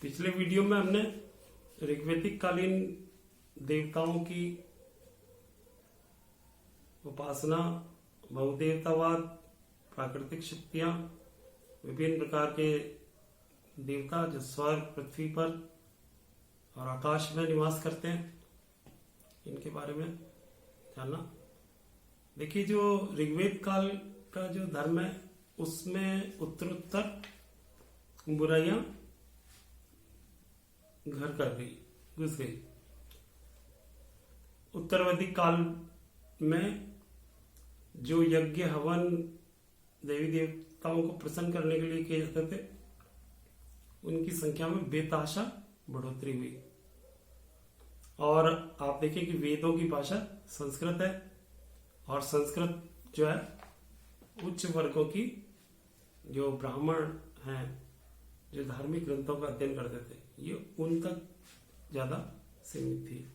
पिछले वीडियो में हमने ऋग्वैदिक कालीन देवताओं की उपासना, बहुदेवतावाद, प्राकृतिक शक्तियां, विभिन्न प्रकार के देवता जो स्वर्ग, पृथ्वी पर और आकाश में निवास करते हैं, इनके बारे में जानना। देखिए, जो ऋग्वेद काल का जो धर्म है उसमें उत्तरोत्तर बुराइयां घर कर गई, घुस गई। उत्तर वैदिक काल में जो यज्ञ, हवन, देवी देवताओं को प्रसन्न करने के लिए किए जाते थे, उनकी संख्या में बेतहाशा बढ़ोतरी हुई। और आप देखिए कि वेदों की भाषा संस्कृत है, और संस्कृत जो है उच्च वर्गों की, जो ब्राह्मण हैं, जो धार्मिक ग्रंथों का अध्ययन करते थे, ये उन तक ज्यादा सीमित थी।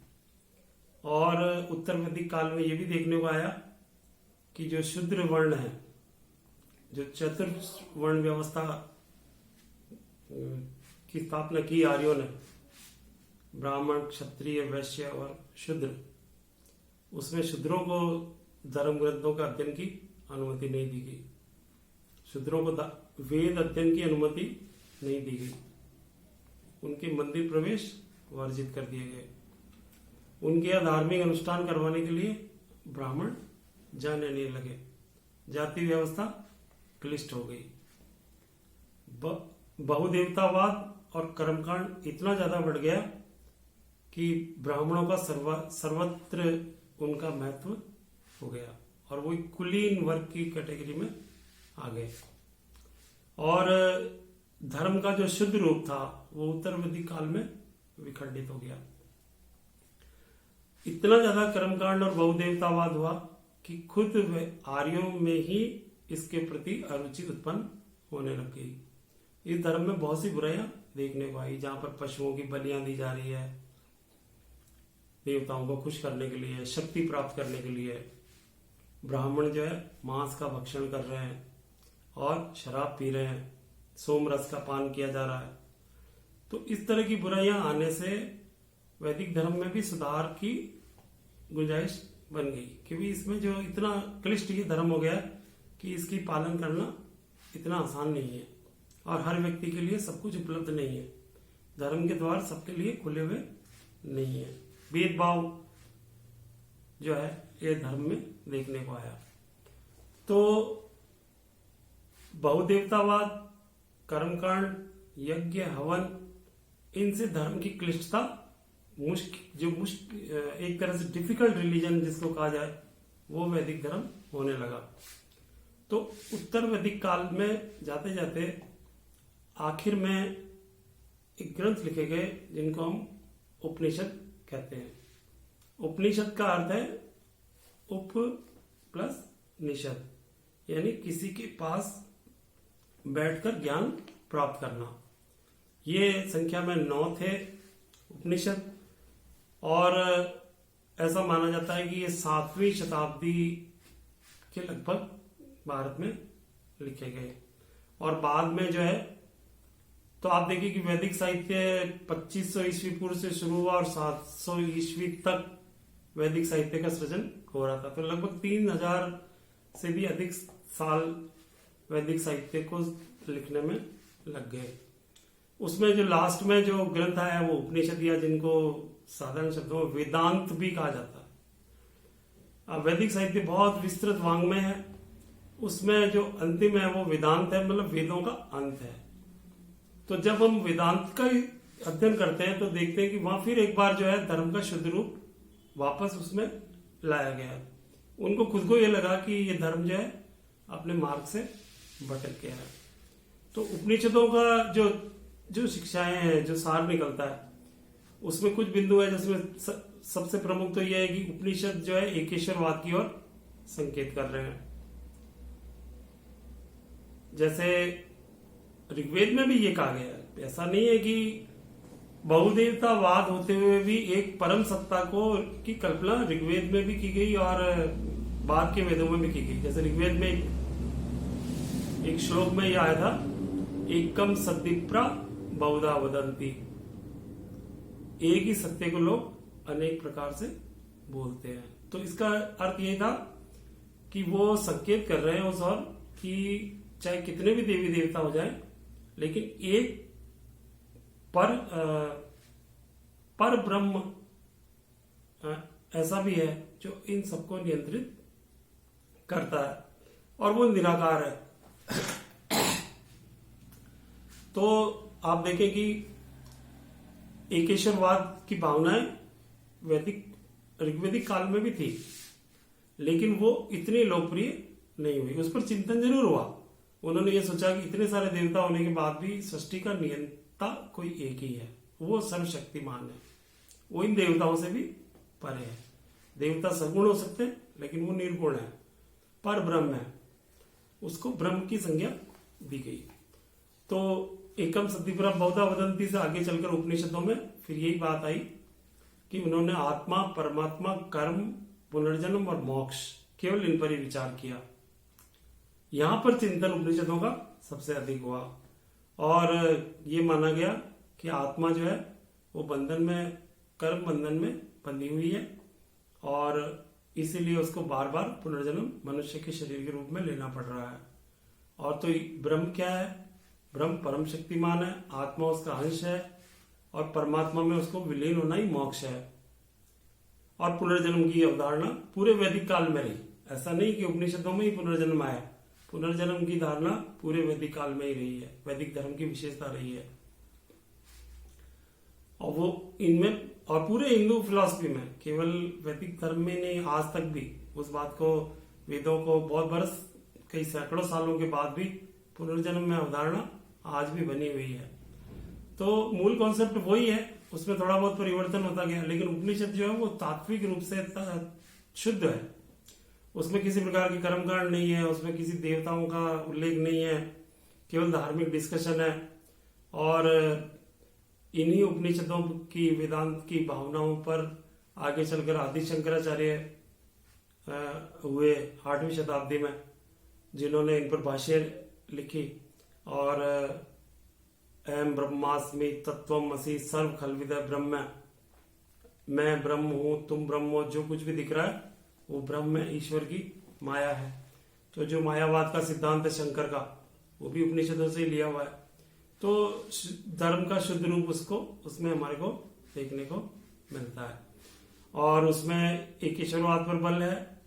और उत्तर वैदिक काल में ये भी देखने को आया कि जो शूद्र वर्ण है, जो चतुर्वर्ण व्यवस्था की स्थापना की आर्यों ने, ब्राह्मण, क्षत्रिय, वैश्य और शूद्र, उसमें शूद्रों को धर्म ग्रंथों का अध्ययन की अनुमति नहीं दी गई। शूद्रों को वेद अध्ययन की अनुमति नहीं दी गई। उनके मंदिर प्रवेश वर्जित कर दिए गए। उनके यहाँ धार्मिक अनुष्ठान करवाने के लिए ब्राह्मण जाने नहीं लगे। जाति व्यवस्था क्लिष्ट हो गई। बहुदेवतावाद और कर्मकांड इतना ज्यादा बढ़ गया कि ब्राह्मणों का सर्वत्र उनका महत्व हो गया और वो कुलीन वर्ग की कैटेगरी में आ गए। और धर्म का जो शुद्ध रूप था वो उत्तर वैदिक काल में विखंडित हो गया। इतना ज्यादा कर्मकांड और बहुदेवतावाद हुआ कि खुद आर्यों में ही इसके प्रति अरुचि उत्पन्न होने लग गई। इस धर्म में बहुत सी बुराइयां देखने को आई, जहां पर पशुओं की बलियां दी जा रही है देवताओं को खुश करने के लिए, शक्ति प्राप्त करने के लिए। ब्राह्मण जो है मांस का भक्षण कर रहे हैं और शराब पी रहे हैं, सोम रस का पान किया जा रहा है। तो इस तरह की बुराइयां आने से वैदिक धर्म में भी सुधार की गुंजाइश बन गई, क्योंकि इसमें जो इतना क्लिष्ट ये धर्म हो गया कि इसकी पालन करना इतना आसान नहीं है और हर व्यक्ति के लिए सब कुछ उपलब्ध नहीं है। धर्म के द्वार सबके लिए खुले हुए नहीं है। भेदभाव जो है ये धर्म में देखने को आया। तो बहुदेवतावाद, कर्मकांड, यज्ञ, हवन, इनसे धर्म की क्लिष्टता, एक तरह से डिफिकल्ट रिलीजन जिसको कहा जाए, वो वैदिक धर्म होने लगा। तो उत्तर वैदिक काल में जाते जाते आखिर में एक ग्रंथ लिखे गए जिनको हम उपनिषद कहते हैं। उपनिषद का अर्थ है उप प्लस निषद, यानी किसी के पास बैठकर ज्ञान प्राप्त करना। ये संख्या में 9 थे उपनिषद, और ऐसा माना जाता है कि ये 7वीं शताब्दी के लगभग भारत में लिखे गए। और बाद में जो है, तो आप देखिए कि वैदिक साहित्य 2500 ईस्वी पूर्व से शुरू हुआ और 700 ईस्वी तक वैदिक साहित्य का सृजन हो रहा था। तो लगभग 3000 से भी अधिक साल वैदिक साहित्य को लिखने में लग गए। उसमें जो लास्ट में जो ग्रंथ आया वो उपनिषद, या जिनको साधारण शब्दों में वेदांत भी कहा जाता है। अब वैदिक साहित्य बहुत विस्तृत वांग्मय है। उसमें जो अंतिम है वो वेदांत है, मतलब वेदों का अंत है। तो जब हम वेदांत का अध्ययन करते हैं तो देखते हैं कि वहां फिर एक बार जो है धर्म का शुद्ध रूप वापस उसमें लाया गया। उनको खुद को ये लगा कि ये धर्म जो है अपने मार्ग से भटक गया है। तो उपनिषदों का जो शिक्षाएं हैं, जो सार निकलता है, उसमें कुछ बिंदु है जिसमें सबसे प्रमुख तो यह है कि उपनिषद जो है एकेश्वरवाद की ओर संकेत कर रहे हैं। जैसे ऋग्वेद में भी ये कहा गया है, ऐसा नहीं है कि बहुदेवतावाद होते हुए भी एक परम सत्ता की कल्पना ऋग्वेद में भी की गई और बाद के वेदों में भी की गई। जैसे ऋग्वेद में एक श्लोक में यह आया था, एकम सद्विप्रा बहुधा वदंती, एक ही सत्य को लोग अनेक प्रकार से बोलते हैं। तो इसका अर्थ ये था कि वो संकेत कर रहे हैं उस और कि चाहे कितने भी देवी देवता हो जाए, लेकिन एक पर ब्रह्म ऐसा भी है जो इन सबको नियंत्रित करता है और वो निराकार है। तो आप देखें कि एकेश्वरवाद की भावनाएं ऋग्वेदिक काल में भी थी, लेकिन वो इतनी लोकप्रिय नहीं हुई। उस पर चिंतन जरूर हुआ। उन्होंने ये सोचा कि इतने सारे देवता होने के बाद भी सृष्टि का नियंता कोई एक ही है, वो सर्वशक्तिमान है, वो इन देवताओं से भी परे है। देवता सगुण हो सकते हैं, लेकिन वो निर्गुण है, पर ब्रह्म है, उसको ब्रह्म की संज्ञा दी गई। तो एकम सत्यपुरा बहुधा वदंती से आगे चलकर उपनिषदों में फिर यही बात आई कि उन्होंने आत्मा, परमात्मा, कर्म, पुनर्जन्म और मोक्ष, केवल इन पर ही विचार किया। यहां पर चिंतन उपनिषदों का सबसे अधिक हुआ और ये माना गया कि आत्मा जो है वो बंधन में, कर्म बंधन में बंधी हुई है और इसीलिए उसको बार बार पुनर्जन्म मनुष्य के शरीर के रूप में लेना पड़ रहा है। और तो ब्रह्म क्या है? ब्रह्म परम शक्तिमान है, आत्मा उसका अंश है और परमात्मा में उसको विलीन होना ही मोक्ष है। और पुनर्जन्म की अवधारणा पूरे वैदिक काल में रही। ऐसा नहीं कि उपनिषदों में ही पुनर्जन्म आया, पुनर्जन्म की धारणा पूरे वैदिक काल में ही रही है, वैदिक धर्म की विशेषता रही है। और वो इनमें और पूरे हिंदू फिलॉसफी में, केवल वैदिक धर्म में नहीं, आज तक भी उस बात को, वेदों को बहुत बरस, कई सैकड़ों सालों के बाद भी पुनर्जन्म में अवधारणा आज भी बनी हुई है। तो मूल कॉन्सेप्ट वही है, उसमें थोड़ा बहुत परिवर्तन होता गया, लेकिन उपनिषद जो है वो तात्विक रूप से शुद्ध है। उसमें किसी प्रकार की कर्मकांड नहीं है, उसमें किसी देवताओं का उल्लेख नहीं है, केवल धार्मिक डिस्कशन है। और इन्हीं उपनिषदों की वेदांत की भावनाओं पर आगे चलकर आदि शंकराचार्य हुए 8वीं शताब्दी में, जिन्होंने इन पर भाष्य लिखी और अहम ब्रह्मास्मि तत्वमसि सर्व खल्विद ब्रह्म, मैं ब्रह्म हूं, तुम ब्रह्म हो, जो कुछ भी दिख रहा है वो ब्रह्म है, ईश्वर की माया है। तो जो मायावाद का सिद्धांत है शंकर का, वो भी उपनिषदों से ही लिया हुआ है। तो धर्म का शुद्ध रूप उसमें हमारे को देखने को मिलता है। और उसमें एक ईश्वरवाद पर बल है,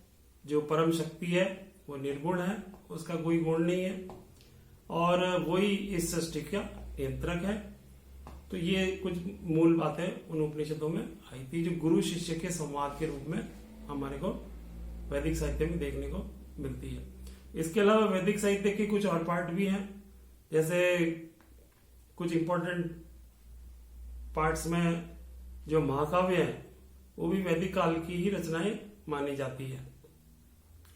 जो परम शक्ति है वो निर्गुण है, उसका कोई गुण नहीं है और वही इस सृष्टि का नियंत्रक है। तो ये कुछ मूल बातें उन उपनिषदों में आई थी, जो गुरु शिष्य के संवाद के रूप में हमारे को वैदिक साहित्य में देखने को मिलती है। इसके अलावा वैदिक साहित्य के कुछ और पार्ट भी हैं, जैसे कुछ इंपॉर्टेंट पार्ट्स में जो महाकाव्य हैं वो भी वैदिक काल की ही रचनाएं मानी जाती है।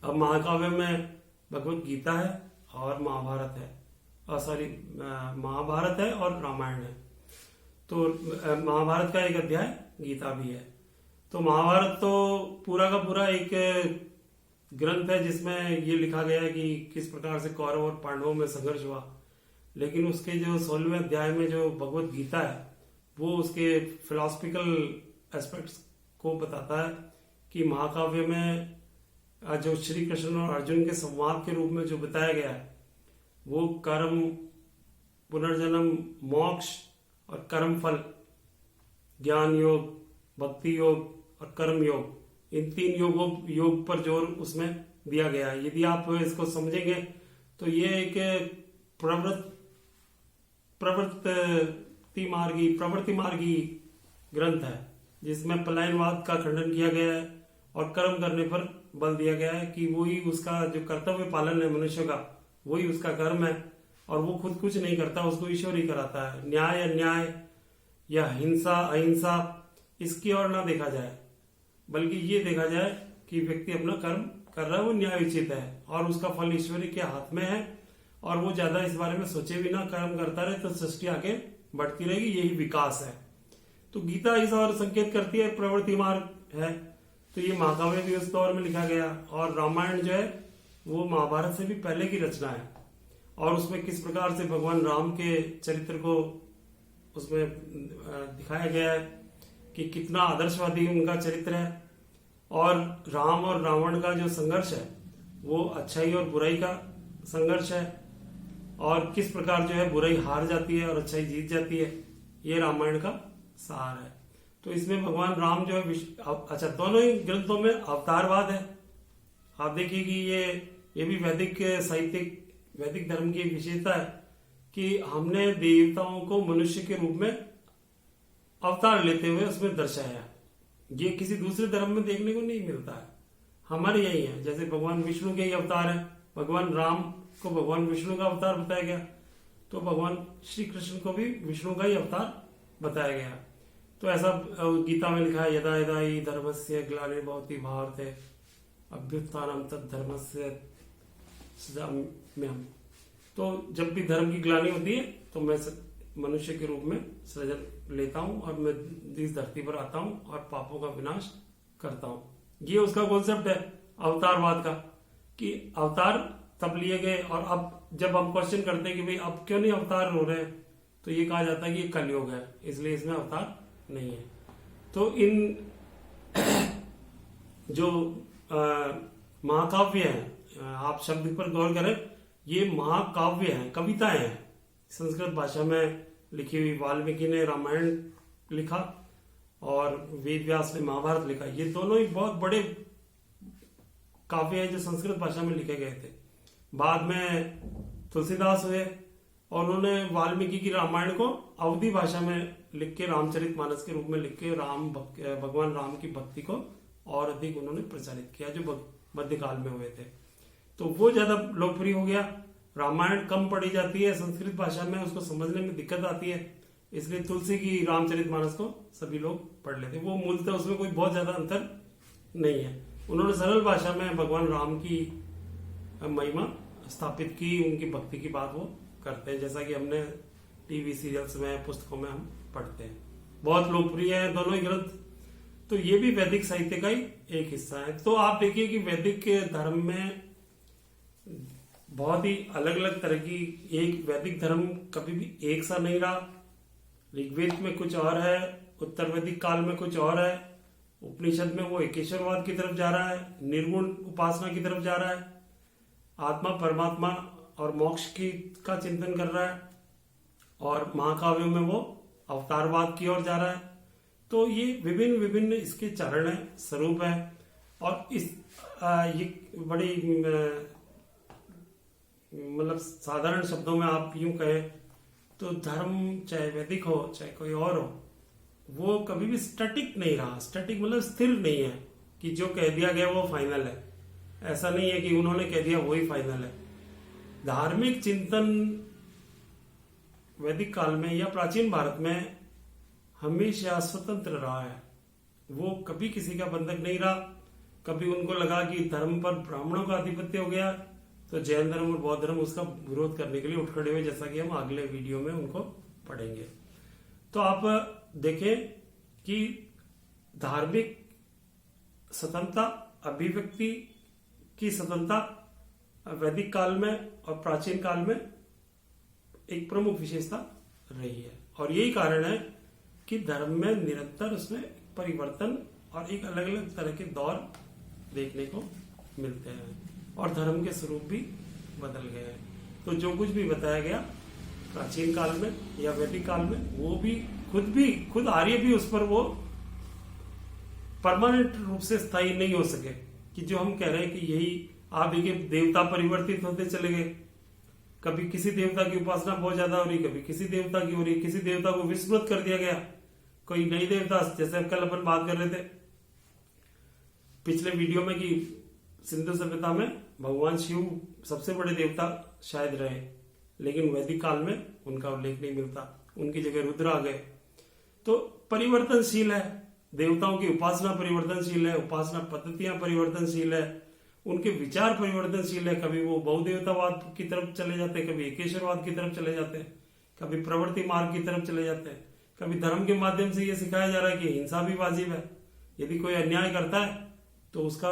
अब महाकाव्य में भगवत गीता है और महाभारत है, महाभारत है और रामायण है। तो महाभारत का एक अध्याय गीता भी है। तो महाभारत तो पूरा का पूरा एक ग्रंथ है जिसमें ये लिखा गया है कि किस प्रकार से कौरव और पांडवों में संघर्ष हुआ, लेकिन उसके जो 16वें अध्याय में जो भगवत गीता है वो उसके फिलोसफिकल एस्पेक्ट्स को बताता है कि महाकाव्य में जो श्री कृष्ण और अर्जुन के संवाद के रूप में जो बताया गया है वो कर्म, पुनर्जन्म, मोक्ष और कर्म फल, ज्ञान योग, भक्ति योग और कर्म योग, इन 3 योग पर जोर उसमें दिया गया है। यदि आप इसको समझेंगे तो ये एक प्रवृत्ति मार्गी ग्रंथ है, जिसमें पलायनवाद का खंडन किया गया है और कर्म करने पर बल दिया गया है कि वही उसका जो कर्तव्य पालन है मनुष्य का, वही उसका कर्म है और वो खुद कुछ नहीं करता, उसको ईश्वर ही कराता है। न्याय अन्याय या हिंसा अहिंसा इसकी ओर ना देखा जाए, बल्कि ये देखा जाए कि व्यक्ति अपना कर्म कर रहा है, वो न्याय उचित है और उसका फल ईश्वरी के हाथ में है और वो ज्यादा इस बारे में सोचे बिना कर्म करता रहे तो सृष्टि आगे बढ़ती रहेगी, यही विकास है। तो गीता इस और संकेत करती है, प्रवृत्ति मार्ग है। तो ये महाकाव्य भी उस दौर में लिखा गया और रामायण जो है वो महाभारत से भी पहले की रचना है और उसमें किस प्रकार से भगवान राम के चरित्र को उसमें दिखाया गया है कि कितना आदर्शवादी उनका चरित्र है, और राम और रावण का जो संघर्ष है वो अच्छाई और बुराई का संघर्ष है, और किस प्रकार जो है बुराई हार जाती है और अच्छाई जीत जाती है, ये रामायण का सार है। तो इसमें भगवान राम जो है अच्छा, दोनों ही ग्रंथों में अवतारवाद है। आप देखिए कि ये भी वैदिक साहित्यिक वैदिक धर्म की एक विशेषता है कि हमने देवताओं को मनुष्य के रूप में अवतार लेते हुए उसमें दर्शाया। ये किसी दूसरे धर्म में देखने को नहीं मिलता है, हमारे यही है। जैसे भगवान विष्णु के ही अवतार है, भगवान राम को भगवान विष्णु का अवतार बताया गया, तो भगवान श्री कृष्ण को भी विष्णु का ही अवतार बताया गया। तो ऐसा गीता में लिखा है, यदा यदा ही धर्मस्य ग्लानिर्भवति भारते अभ्युत्थानम तद धर्मस्य सृजाम्यहम्। तो जब भी धर्म की ग्लानि होती है तो मैं मनुष्य के रूप में सृजन लेता हूं और मैं इस धरती पर आता हूं और पापों का विनाश करता हूं। ये उसका कॉन्सेप्ट है अवतारवाद का, कि अवतार तब लिए गए, और अब जब हम क्वेश्चन करते हैं कि भाई अब क्यों नहीं अवतार हो रहे हैं, तो ये कहा जाता है कि ये कलयुग है इसलिए इसमें अवतार नहीं है। तो इन जो महाकाव्य है, आप शब्द पर गौर करें, ये महाकाव्य हैं, कविताएं हैं, संस्कृत भाषा में लिखी हुई। वाल्मीकि ने रामायण लिखा और वेद व्यास ने महाभारत लिखा। ये दोनों ही बहुत बड़े काव्य हैं जो संस्कृत भाषा में लिखे गए थे। बाद में तुलसीदास हुए और उन्होंने वाल्मीकि की रामायण को अवधी भाषा में लिख के रामचरितमानस के रूप में लिख के भगवान राम की भक्ति को और अधिक उन्होंने प्रचारित किया, जो मध्यकाल में हुए थे। तो वो ज्यादा लोकप्रिय हो गया। रामायण कम पढ़ी जाती है संस्कृत भाषा में, उसको समझने में दिक्कत आती है, इसलिए तुलसी की रामचरितमानस को सभी लोग पढ़ लेते। वो मूलतः उसमें कोई बहुत ज्यादा अंतर नहीं है। उन्होंने सरल भाषा में भगवान राम की महिमा स्थापित की, उनकी भक्ति की बात वो करते हैं, जैसा कि हमने टीवी सीरियल्स में पुस्तकों में हम पढ़ते हैं। बहुत लोकप्रिय है दोनों ही ग्रंथ। तो ये भी वैदिक साहित्य का ही एक हिस्सा है। तो आप देखिए कि वैदिक धर्म में बहुत ही अलग अलग तरह की, एक वैदिक धर्म कभी भी एक सा नहीं रहा। ऋग्वेद में कुछ और है, उत्तर वैदिक काल में कुछ और है, उपनिषद में वो एकेश्वरवाद की तरफ जा रहा है, निर्गुण उपासना की तरफ जा रहा है, आत्मा परमात्मा और मोक्ष का चिंतन कर रहा है, और महाकाव्यों में वो अवतारवाद की ओर जा रहा है। तो ये विभिन्न विभिन्न इसके चरण है, स्वरूप है। और ये बड़ी मतलब साधारण शब्दों में आप यूं कहें तो धर्म चाहे वैदिक हो चाहे कोई और हो, वो कभी भी स्टैटिक नहीं रहा। स्टैटिक मतलब स्थिर नहीं है कि जो कह दिया गया वो फाइनल है। ऐसा नहीं है कि उन्होंने कह दिया वही फाइनल है। धार्मिक चिंतन वैदिक काल में या प्राचीन भारत में हमेशा स्वतंत्र रहा है। वो कभी किसी का बंधक नहीं रहा। कभी उनको लगा कि धर्म पर ब्राह्मणों का आधिपत्य हो गया तो जैन धर्म और बौद्ध धर्म उसका विरोध करने के लिए उठ खड़े हुए, जैसा कि हम अगले वीडियो में उनको पढ़ेंगे। तो आप देखें कि धार्मिक स्वतंत्रता, अभिव्यक्ति की स्वतंत्रता वैदिक काल में और प्राचीन काल में एक प्रमुख विशेषता रही है। और यही कारण है कि धर्म में निरंतर उसमें परिवर्तन और एक अलग अलग तरह के दौर देखने को मिलते हैं, और धर्म के स्वरूप भी बदल गए हैं। तो जो कुछ भी बताया गया प्राचीन काल में या वैदिक काल में, वो भी खुद आर्य भी उस पर वो परमानेंट रूप से स्थायी नहीं हो सके। कि जो हम कह रहे हैं कि यही आप देखिए, देवता परिवर्तित होते चले गए। कभी किसी देवता की उपासना बहुत ज्यादा हो रही, कभी किसी देवता की हो रही, किसी देवता को विस्मृत कर दिया गया, कोई नई देवता। जैसे कल अपन बात कर रहे थे पिछले वीडियो में कि सिंधु सभ्यता में भगवान शिव सबसे बड़े देवता शायद रहे, लेकिन वैदिक काल में उनका उल्लेख नहीं मिलता, उनकी जगह रुद्र आ गए। तो परिवर्तनशील है, देवताओं की उपासना परिवर्तनशील है, उपासना पद्धतियां परिवर्तनशील है, उनके विचार परिवर्तनशील है। कभी वो बहुदेवतावाद की तरफ चले जाते हैं, कभी एकेश्वरवाद की तरफ चले जाते हैं, कभी प्रवृत्ति मार्ग की तरफ चले जाते हैं, कभी धर्म के माध्यम से ये सिखाया जा रहा है कि हिंसा भी वाजिब है, यदि कोई अन्याय करता है तो उसका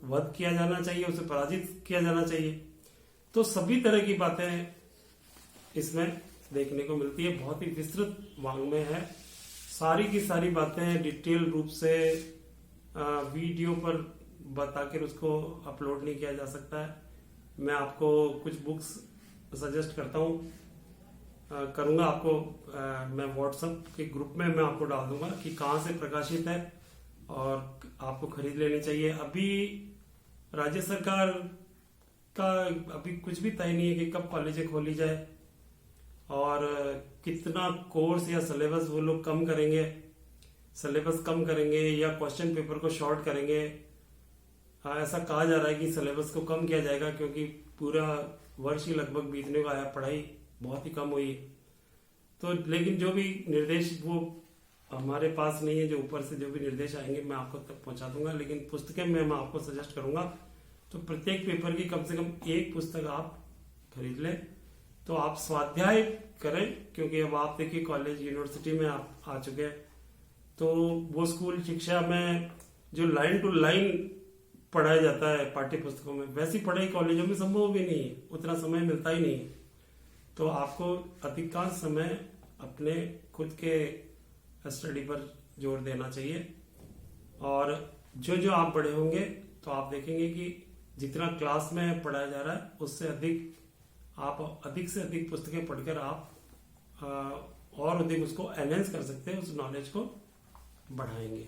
वध किया जाना चाहिए, उसे पराजित किया जाना चाहिए। तो सभी तरह की बातें इसमें देखने को मिलती है। बहुत ही विस्तृत वाङ्मय है, सारी की सारी बातें डिटेल रूप से वीडियो पर बताकर उसको अपलोड नहीं किया जा सकता है। मैं आपको कुछ बुक्स सजेस्ट करता हूँ, करूँगा आपको, मैं व्हाट्सएप के ग्रुप में मैं आपको डाल दूंगा कि कहाँ से प्रकाशित है और आपको खरीद लेनी चाहिए। अभी राज्य सरकार का अभी कुछ भी तय नहीं है कि कब कॉलेजें खोली जाए और कितना कोर्स या सिलेबस वो लोग कम करेंगे, सिलेबस कम करेंगे या क्वेश्चन पेपर को शॉर्ट करेंगे। ऐसा कहा जा रहा है कि सिलेबस को कम किया जाएगा क्योंकि पूरा वर्ष ही लगभग बीतने को आया, पढ़ाई बहुत ही कम हुई। तो लेकिन जो भी निर्देश वो हमारे पास नहीं है, जो ऊपर से जो भी निर्देश आएंगे मैं आपको तक पहुंचा दूंगा। लेकिन पुस्तकें मैं आपको सजेस्ट करूंगा तो प्रत्येक पेपर की कम से कम एक पुस्तक आप खरीद लें, तो आप स्वाध्याय करें। क्योंकि अब आप देखिए कॉलेज यूनिवर्सिटी में आप आ चुके हैं, तो वो स्कूल शिक्षा में जो लाइन टू लाइन पढ़ाया जाता है पाठ्य पुस्तकों में, वैसी पढ़ाई कॉलेजों में संभव भी नहीं है, उतना समय मिलता ही नहीं है। तो आपको अधिकांश समय अपने खुद के स्टडी पर जोर देना चाहिए। और जो जो आप बड़े होंगे तो आप देखेंगे कि जितना क्लास में पढ़ाया जा रहा है उससे अधिक से अधिक पुस्तकें पढ़कर आप और अधिक उसको एनहेंस कर सकते हैं, उस नॉलेज को बढ़ाएंगे।